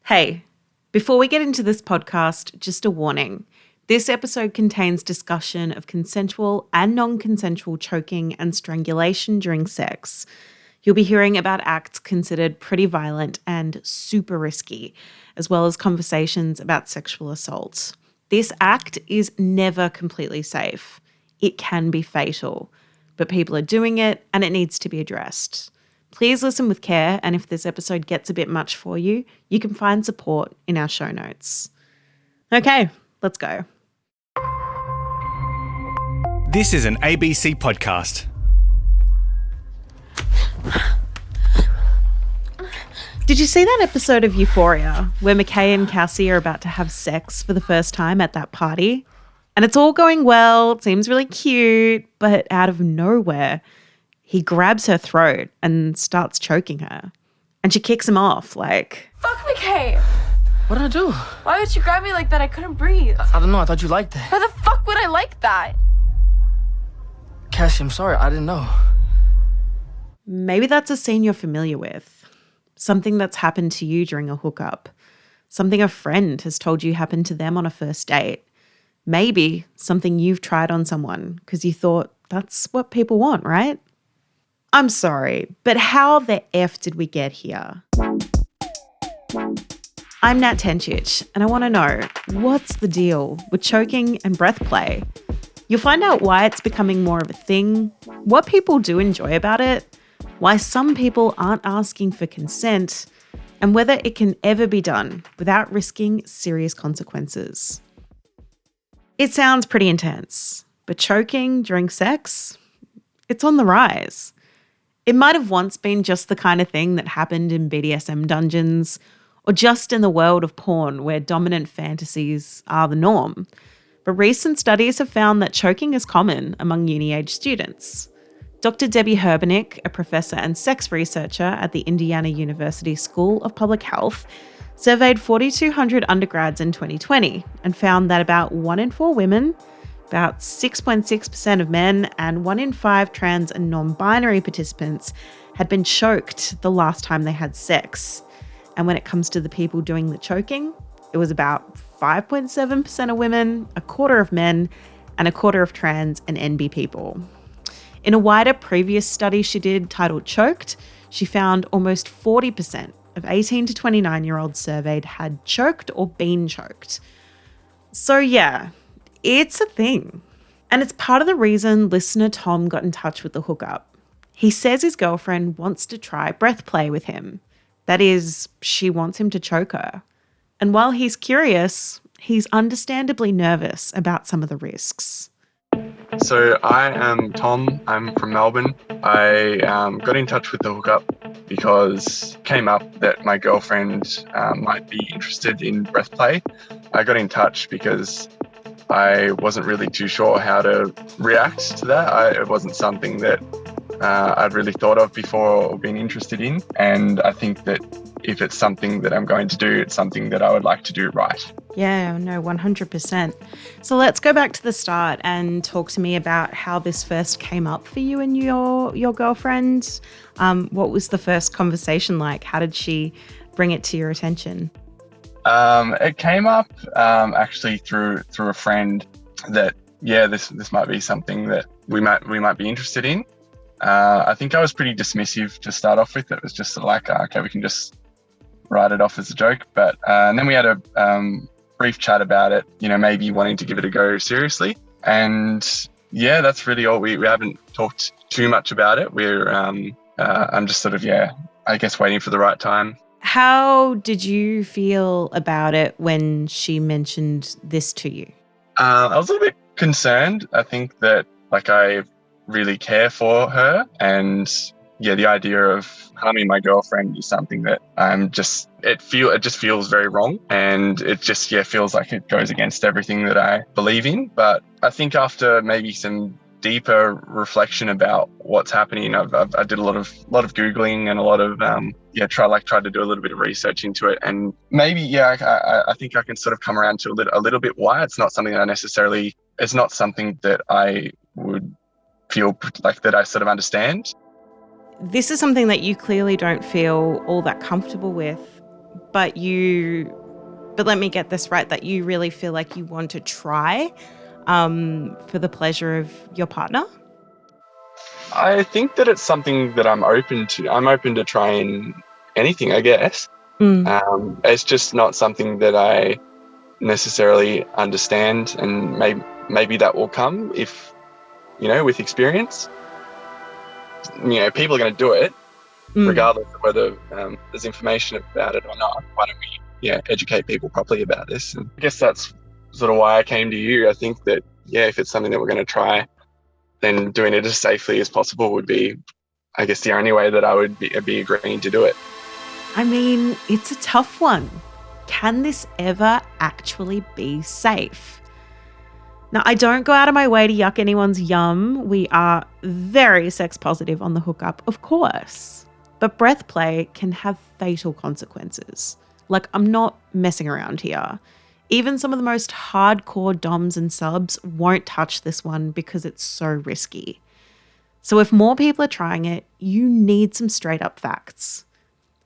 Hey, before we get into this podcast, just a warning. This episode contains discussion of consensual and non-consensual choking and strangulation during sex. You'll be hearing about acts considered pretty violent and super risky, as well as conversations about sexual assault. This act is never completely safe. It can be fatal, but people are doing it and it needs to be addressed. Please listen with care, and if this episode gets a bit much for you, you can find support in our show notes. Okay, let's go. This is an ABC podcast. Did you see that episode of Euphoria where McKay and Cassie are about to have sex for the first time at that party? And it's all going well, it seems really cute, but out of nowhere, he grabs her throat and starts choking her. And she kicks him off like, Fuck McKay! What did I do? Why did you grab me like that? I couldn't breathe. I don't know. I thought you liked that. Why the fuck would I like that? Cassie, I'm sorry. I didn't know. maybe that's a scene you're familiar with. Something that's happened to you during a hookup. Something a friend has told you happened to them on a first date. Maybe something you've tried on someone because you thought that's what people want, right? I'm sorry, but how the F did we get here? I'm Nat Tencic, and I want to know, what's the deal with choking and breath play? You'll find out why it's becoming more of a thing, what people do enjoy about it, why some people aren't asking for consent, and whether it can ever be done without risking serious consequences. It sounds pretty intense, but choking during sex? It's on the rise. It might have once been just the kind of thing that happened in BDSM dungeons or just in the world of porn where dominant fantasies are the norm. But recent studies have found that choking is common among uni-age students. Dr. Debbie Herbenick, a professor and sex researcher at the Indiana University School of Public Health, surveyed 4,200 undergrads in 2020 and found that about 1 in 4 women, about 6.6% of men, and 1 in 5 trans and non-binary participants had been choked the last time they had sex. And when it comes to the people doing the choking, it was about 5.7% of women, a quarter of men, and a quarter of trans and NB people. In a wider previous study she did titled Choked, she found almost 40% of 18 to 29-year-olds surveyed had choked or been choked. So yeah, it's a thing. And it's part of the reason listener Tom got in touch with the hookup. He says his girlfriend wants to try breath play with him. That is, she wants him to choke her. And while he's curious, he's understandably nervous about some of the risks. So I am Tom. I'm from Melbourne. I got in touch with the hookup because it came up that my girlfriend might be interested in breath play. I got in touch because I wasn't really too sure how to react to that. It wasn't something that I'd really thought of before or been interested in. And I think that if it's something that I'm going to do, it's something that I would like to do right. Yeah, no, 100%. So let's go back to the start and talk to me about how this first came up for you and your girlfriend. What was the first conversation like? How did she bring it to your attention? It came up actually through a friend that, yeah, this might be something that we might be interested in. I think I was pretty dismissive to start off with. It was just like, okay, we can just write it off as a joke. But and then we had a brief chat about it, maybe wanting to give it a go seriously. And yeah, that's really all. We haven't talked too much about it. I'm just sort of, I guess waiting for the right time. How did you feel about it when she mentioned this to you? I was a little bit concerned. I think that I really care for her, and the idea of harming my girlfriend is something that it just feels very wrong, and it just feels like it goes against everything that I believe in. But I think after maybe some deeper reflection about what's happening, I did a lot of Googling and a lot of tried to do a little bit of research into it, and maybe I think I can sort of come around to a little bit why it's not something that it's not something that I would feel like that I sort of understand. This is something that you clearly don't feel all that comfortable with. but let me get this right, that you really feel like you want to try for the pleasure of your partner? I think that it's something that I'm open to. I'm open to trying anything, I guess. It's just not something that I necessarily understand, and maybe that will come if, with experience. People are going to do it regardless of whether there's information about it or not. Why don't we educate people properly about this? And I guess that's sort of why I came to you. I think that, if it's something that we're going to try, then doing it as safely as possible would be, I guess, the only way that I would be agreeing to do it. I mean, it's a tough one. Can this ever actually be safe? Now, I don't go out of my way to yuck anyone's yum. We are very sex positive on the hookup, of course. But breath play can have fatal consequences. Like, I'm not messing around here. Even some of the most hardcore doms and subs won't touch this one because it's so risky. So if more people are trying it, you need some straight up facts.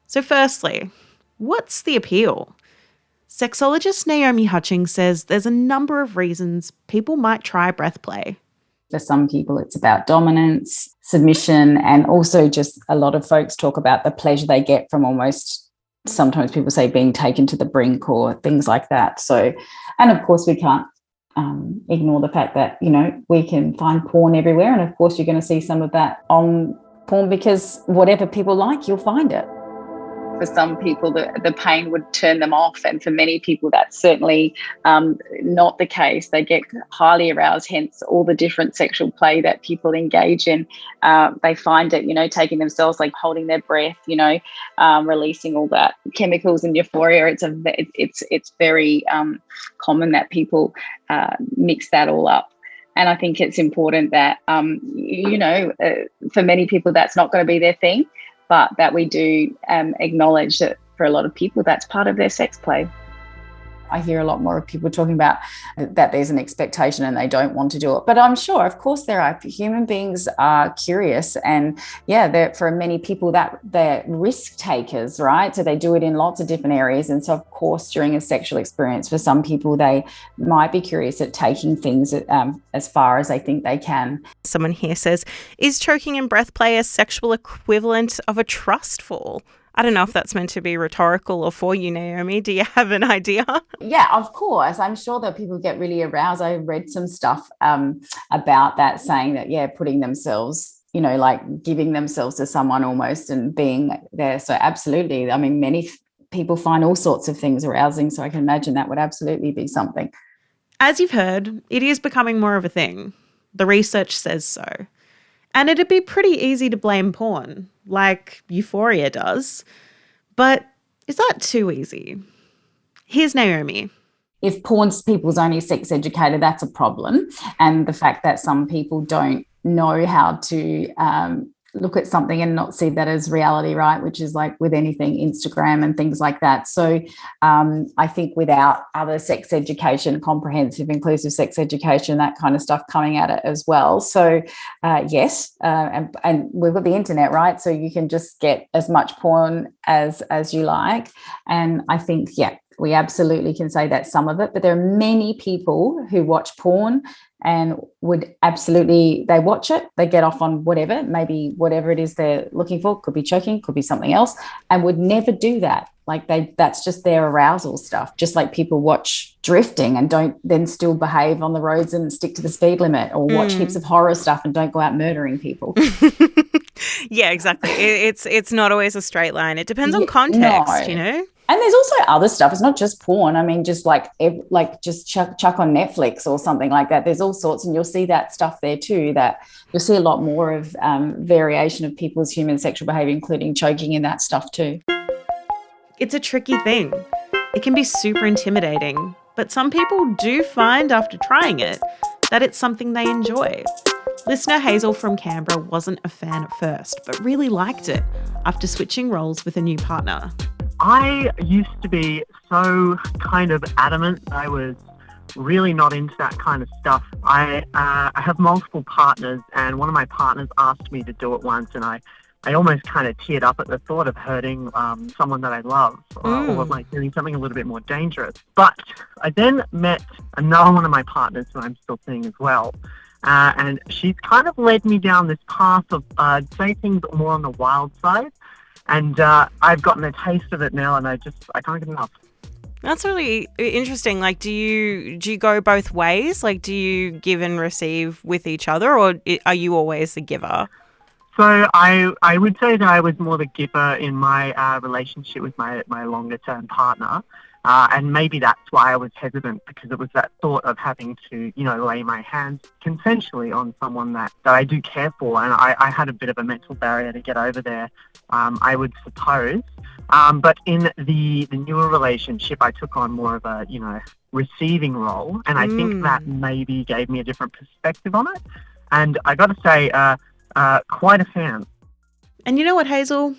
So firstly, what's the appeal? Sexologist Naomi Hutchings says there's a number of reasons people might try breath play. For some people, it's about dominance, submission, and also just a lot of folks talk about the pleasure they get from almost, sometimes people say, being taken to the brink or things like that. So, and of course we can't ignore the fact that, we can find porn everywhere. And of course you're going to see some of that on porn, because whatever people like, you'll find it. For some people, the pain would turn them off. And for many people, that's certainly not the case. They get highly aroused, hence all the different sexual play that people engage in. They find it, taking themselves, like holding their breath, releasing all that chemicals and euphoria. It's very common that people mix that all up. And I think it's important that, for many people, that's not going to be their thing. But that we do acknowledge that for a lot of people, that's part of their sex play. I hear a lot more of people talking about that there's an expectation and they don't want to do it. But I'm sure, of course, there are. Human beings are curious, and for many people that they're risk takers, right? So they do it in lots of different areas. And so, of course, during a sexual experience, for some people, they might be curious at taking things as far as they think they can. Someone here says, is choking and breath play a sexual equivalent of a trust fall? I don't know if that's meant to be rhetorical or for you, Naomi. Do you have an idea? Yeah, of course. I'm sure that people get really aroused. I read some stuff about that, saying that, putting themselves, like giving themselves to someone almost and being there. So absolutely. I mean, many people find all sorts of things arousing. So I can imagine that would absolutely be something. As you've heard, it is becoming more of a thing. The research says so. And it'd be pretty easy to blame porn, like Euphoria does. But is that too easy? Here's Naomi. If porn's people's only sex educator, that's a problem. And the fact that some people don't know how to look at something and not see that as reality, right? Which is like with anything, Instagram and things like that. So I think without other sex education, comprehensive, inclusive sex education, that kind of stuff coming at it as well. So yes, and we've got the internet, right? So you can just get as much porn as you like. And I think, we absolutely can say that's some of it, but there are many people who watch porn and would absolutely, they watch it, they get off on whatever, maybe whatever it is they're looking for, could be choking, could be something else, and would never do that. Like that's just their arousal stuff. Just like people watch drifting and don't then still behave on the roads and stick to the speed limit, or watch heaps of horror stuff and don't go out murdering people. Yeah, exactly. It's not always a straight line. It depends on context, no. And there's also other stuff. It's not just porn. I mean, just like just chuck on Netflix or something like that. There's all sorts, and you'll see that stuff there too, that you'll see a lot more of variation of people's human sexual behaviour, including choking and that stuff too. It's a tricky thing. It can be super intimidating, but some people do find after trying it that it's something they enjoy. Listener Hazel from Canberra wasn't a fan at first, but really liked it after switching roles with a new partner. I used to be so kind of adamant. I was really not into that kind of stuff. I have multiple partners, and one of my partners asked me to do it once, and I I almost kind of teared up at the thought of hurting someone that I love or like doing something a little bit more dangerous. But I then met another one of my partners who I'm still seeing as well. And she's kind of led me down this path of, say, things more on the wild side. And I've gotten a taste of it now, and I can't get enough. That's really interesting. Like, do you go both ways? Like, do you give and receive with each other, or are you always the giver? So I would say that I was more the giver in my relationship with my longer-term partner. And maybe that's why I was hesitant, because it was that thought of having to, lay my hands consensually on someone that I do care for. And I had a bit of a mental barrier to get over there, I would suppose. But in the newer relationship, I took on more of a, receiving role. And I think that maybe gave me a different perspective on it. And I got to say, quite a fan. And you know what, Hazel?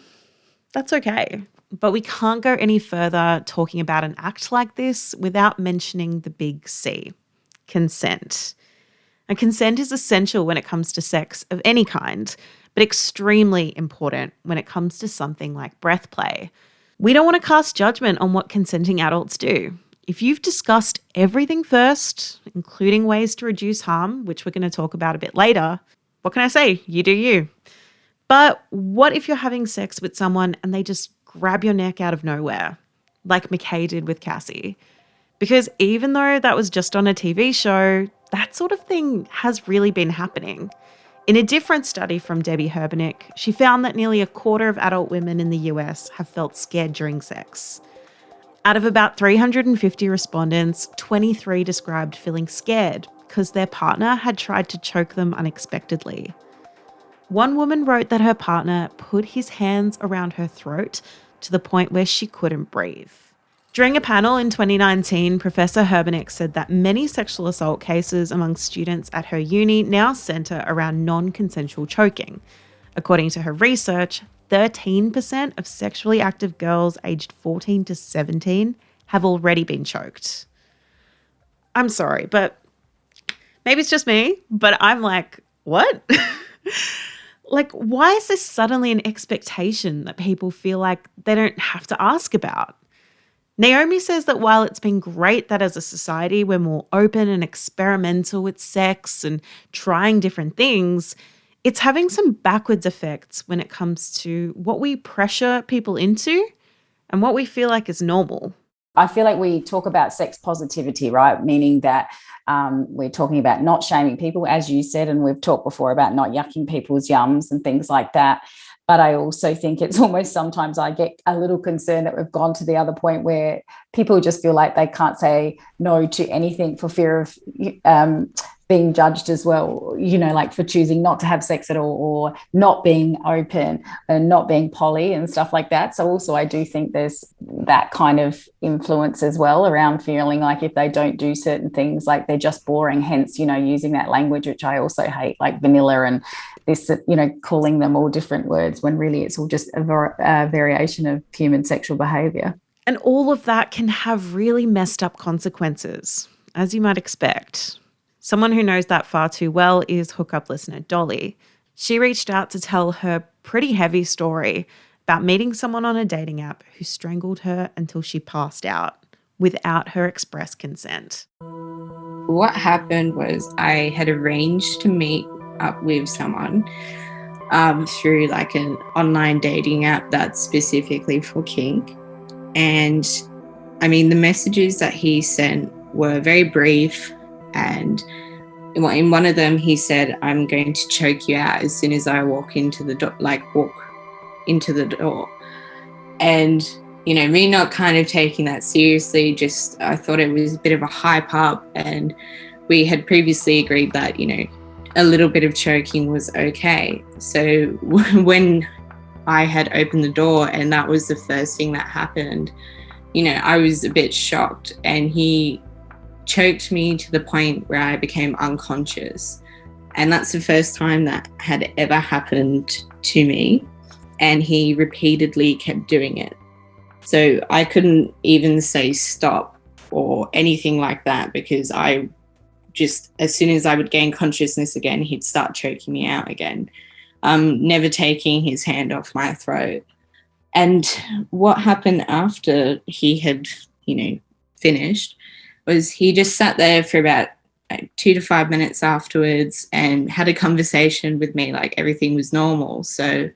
That's okay. But we can't go any further talking about an act like this without mentioning the big C, consent. And consent is essential when it comes to sex of any kind, but extremely important when it comes to something like breath play. We don't want to cast judgment on what consenting adults do. If you've discussed everything first, including ways to reduce harm, which we're going to talk about a bit later, what can I say? You do you. But what if you're having sex with someone and they just grab your neck out of nowhere, like McKay did with Cassie? Because even though that was just on a TV show, that sort of thing has really been happening. In a different study from Debbie Herbernick, she found that nearly a quarter of adult women in the US have felt scared during sex. Out of about 350 respondents, 23 described feeling scared because their partner had tried to choke them unexpectedly. One woman wrote that her partner put his hands around her throat to the point where she couldn't breathe. During a panel in 2019, Professor Herbernick said that many sexual assault cases among students at her uni now centre around non-consensual choking. According to her research, 13% of sexually active girls aged 14 to 17 have already been choked. I'm sorry, but maybe it's just me, but I'm like, what? Like, why is this suddenly an expectation that people feel like they don't have to ask about? Naomi says that while it's been great that as a society we're more open and experimental with sex and trying different things, it's having some backwards effects when it comes to what we pressure people into and what we feel like is normal. I feel like we talk about sex positivity, right? Meaning that we're talking about not shaming people, as you said, and we've talked before about not yucking people's yums and things like that. But I also think it's almost sometimes I get a little concerned that we've gone to the other point where people just feel like they can't say no to anything for fear of being judged as well, like for choosing not to have sex at all or not being open and not being poly and stuff like that. So also I do think there's that kind of influence as well around feeling like if they don't do certain things, like they're just boring, hence, using that language, which I also hate, like vanilla and this, calling them all different words when really it's all just a variation of human sexual behaviour. And all of that can have really messed up consequences, as you might expect. Someone who knows that far too well is hookup listener Dolly. She reached out to tell her pretty heavy story about meeting someone on a dating app who strangled her until she passed out without her express consent. What happened was I had arranged to meet up with someone through like an online dating app that's specifically for kink. And I mean, the messages that he sent were very brief. And in one of them, he said, "I'm going to choke you out as soon as I walk into the door." And, me not kind of taking that seriously, just I thought it was a bit of a hype up. And we had previously agreed that, a little bit of choking was okay. So when I had opened the door and that was the first thing that happened, I was a bit shocked, and he choked me to the point where I became unconscious. And that's the first time that had ever happened to me. And he repeatedly kept doing it. So I couldn't even say stop or anything like that, because I just, as soon as I would gain consciousness again, he'd start choking me out again. never taking his hand off my throat. And what happened after he had, finished was he just sat there for about 2 to 5 minutes afterwards and had a conversation with me like everything was normal. So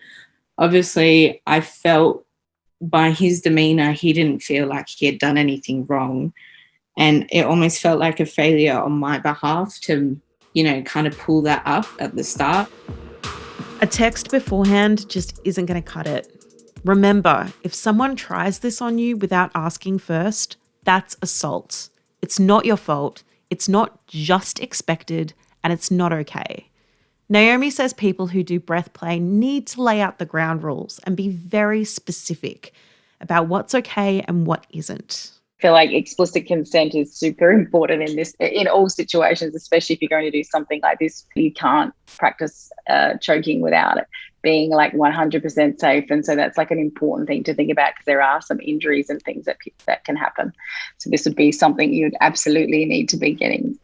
obviously I felt by his demeanour he didn't feel like he had done anything wrong. And it almost felt like a failure on my behalf to, kind of pull that up at the start. A text beforehand just isn't going to cut it. Remember, if someone tries this on you without asking first, that's assault. It's not your fault. It's not just expected, and it's not okay. Naomi says people who do breath play need to lay out the ground rules and be very specific about what's okay and what isn't. I feel like explicit consent is super important in all situations, especially if you're going to do something like this. You can't practice choking without it being like 100% safe. And so that's like an important thing to think about, because there are some injuries and things that can happen. So this would be something you'd absolutely need to be getting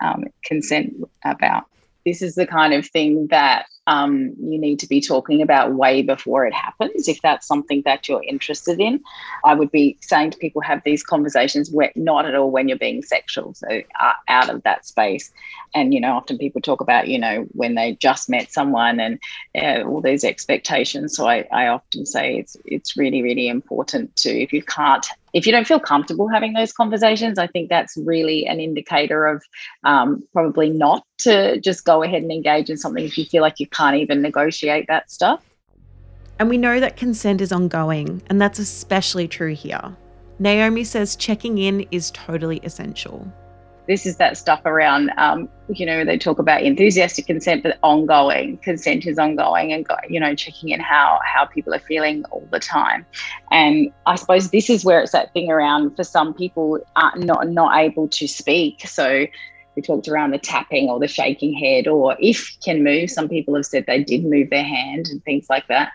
consent about. This is the kind of thing that you need to be talking about way before it happens. If that's something that you're interested in, I would be saying to people, have these conversations not at all when you're being sexual, so out of that space. And, often people talk about, when they just met someone and all these expectations. So I often say it's really, really important to, if you don't feel comfortable having those conversations, I think that's really an indicator of probably not to just go ahead and engage in something if you feel like you can't even negotiate that stuff. And we know that consent is ongoing, and that's especially true here. Naomi says checking in is totally essential. This is that stuff around, they talk about enthusiastic consent, but ongoing consent is ongoing, and, checking in how people are feeling all the time. And I suppose this is where it's that thing around, for some people are not able to speak. So we talked around the tapping or the shaking head, or if can move. Some people have said they did move their hand and things like that.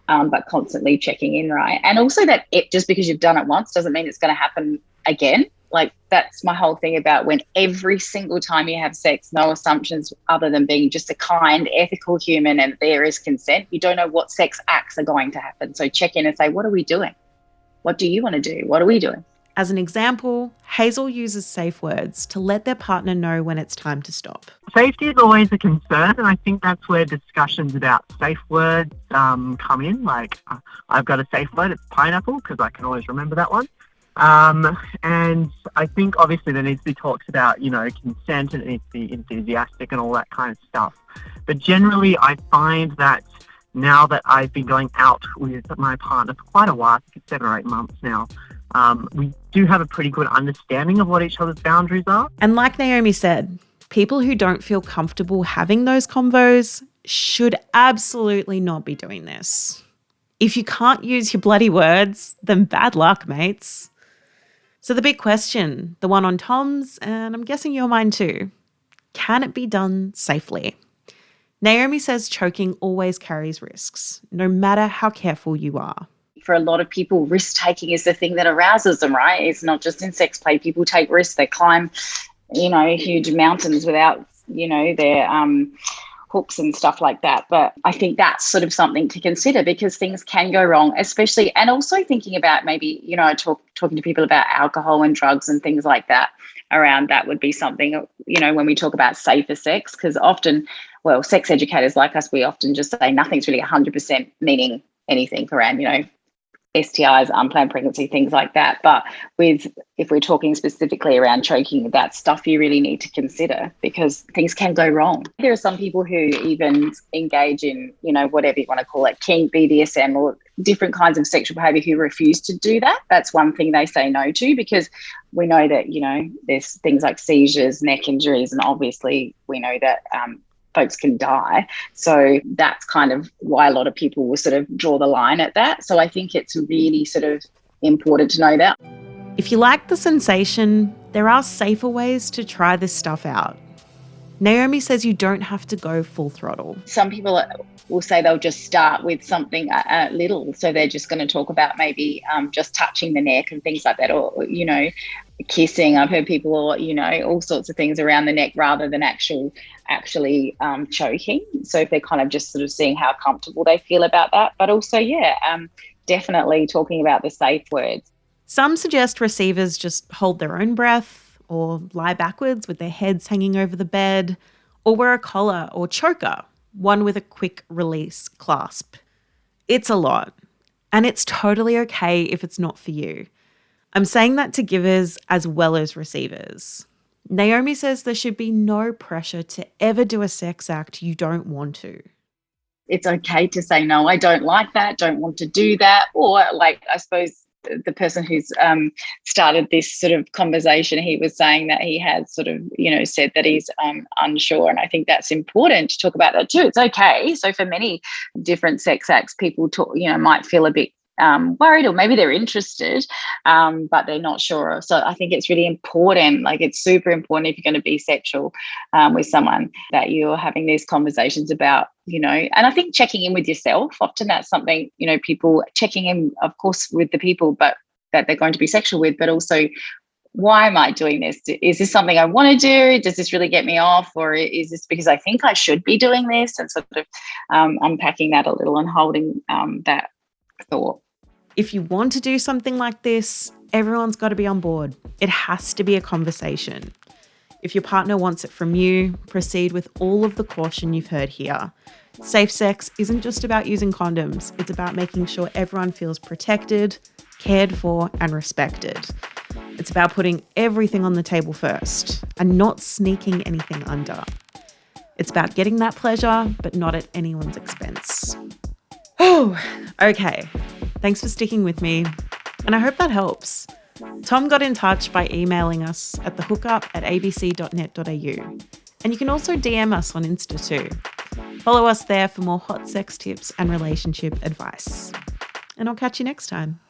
But constantly checking in, right? And also that just because you've done it once doesn't mean it's going to happen again. Like, that's my whole thing about when every single time you have sex, no assumptions other than being just a kind, ethical human, and there is consent. You don't know what sex acts are going to happen. So check in and say, what are we doing? What do you want to do? What are we doing? As an example, Hazel uses safe words to let their partner know when it's time to stop. Safety is always a concern, and I think that's where discussions about safe words come in. Like, I've got a safe word, it's pineapple, because I can always remember that one. And I think obviously there needs to be talks about, consent, and it needs to be enthusiastic and all that kind of stuff. But generally, I find that now that I've been going out with my partner for quite a while, I think it's 7 or 8 months now, we do have a pretty good understanding of what each other's boundaries are. And like Naomi said, people who don't feel comfortable having those convos should absolutely not be doing this. If you can't use your bloody words, then bad luck, mates. So the big question, the one on Tom's, and I'm guessing your mind too, can it be done safely? Naomi says choking always carries risks, no matter how careful you are. For a lot of people, risk-taking is the thing that arouses them, right? It's not just in sex play. People take risks. They climb, huge mountains without, their hooks and stuff like that. But I think that's sort of something to consider, because things can go wrong, especially, and also thinking about maybe, talking to people about alcohol and drugs and things like that around that would be something, when we talk about safer sex, because often, sex educators like us, we often just say nothing's really 100% meaning anything around, STIs, unplanned pregnancy, things like that. But if we're talking specifically around choking, that's stuff you really need to consider, because things can go wrong. There are some people who even engage in, whatever you want to call it, kink, BDSM, or different kinds of sexual behaviour who refuse to do that. That's one thing they say no to, because we know that, there's things like seizures, neck injuries, and obviously we know that folks can die. So that's kind of why a lot of people will sort of draw the line at that. So I think it's really sort of important to know that. If you like the sensation, there are safer ways to try this stuff out. Naomi says you don't have to go full throttle. Some people will say they'll just start with something little. So they're just going to talk about maybe just touching the neck and things like that, or, kissing. I've heard people, all sorts of things around the neck rather than actually choking. So if they're kind of just sort of seeing how comfortable they feel about that, but also, definitely talking about the safe words. Some suggest receivers just hold their own breath or lie backwards with their heads hanging over the bed, or wear a collar or choker, one with a quick release clasp. It's a lot, and it's totally okay if it's not for you. I'm saying that to givers as well as receivers. Naomi says there should be no pressure to ever do a sex act you don't want to. It's okay to say, no, I don't like that, don't want to do that. Or like, I suppose the person who's started this sort of conversation, he was saying that he has sort of, said that he's unsure. And I think that's important to talk about that too. It's okay. So for many different sex acts, people might feel a bit worried, or maybe they're interested, but they're not sure. So I think it's really important, like it's super important if you're going to be sexual with someone, that you're having these conversations about, and I think checking in with yourself, often that's something, people checking in, of course, with the people but that they're going to be sexual with, but also, why am I doing this? Is this something I want to do? Does this really get me off? Or is this because I think I should be doing this? And sort of unpacking that a little and holding that thought. If you want to do something like this, everyone's got to be on board. It has to be a conversation. If your partner wants it from you, proceed with all of the caution you've heard here. Safe sex isn't just about using condoms. It's about making sure everyone feels protected, cared for, and respected. It's about putting everything on the table first and not sneaking anything under. It's about getting that pleasure, but not at anyone's expense. Oh, okay. Thanks for sticking with me, and I hope that helps. Tom got in touch by emailing us at thehookup@abc.net.au, and you can also DM us on Insta too. Follow us there for more hot sex tips and relationship advice. And I'll catch you next time.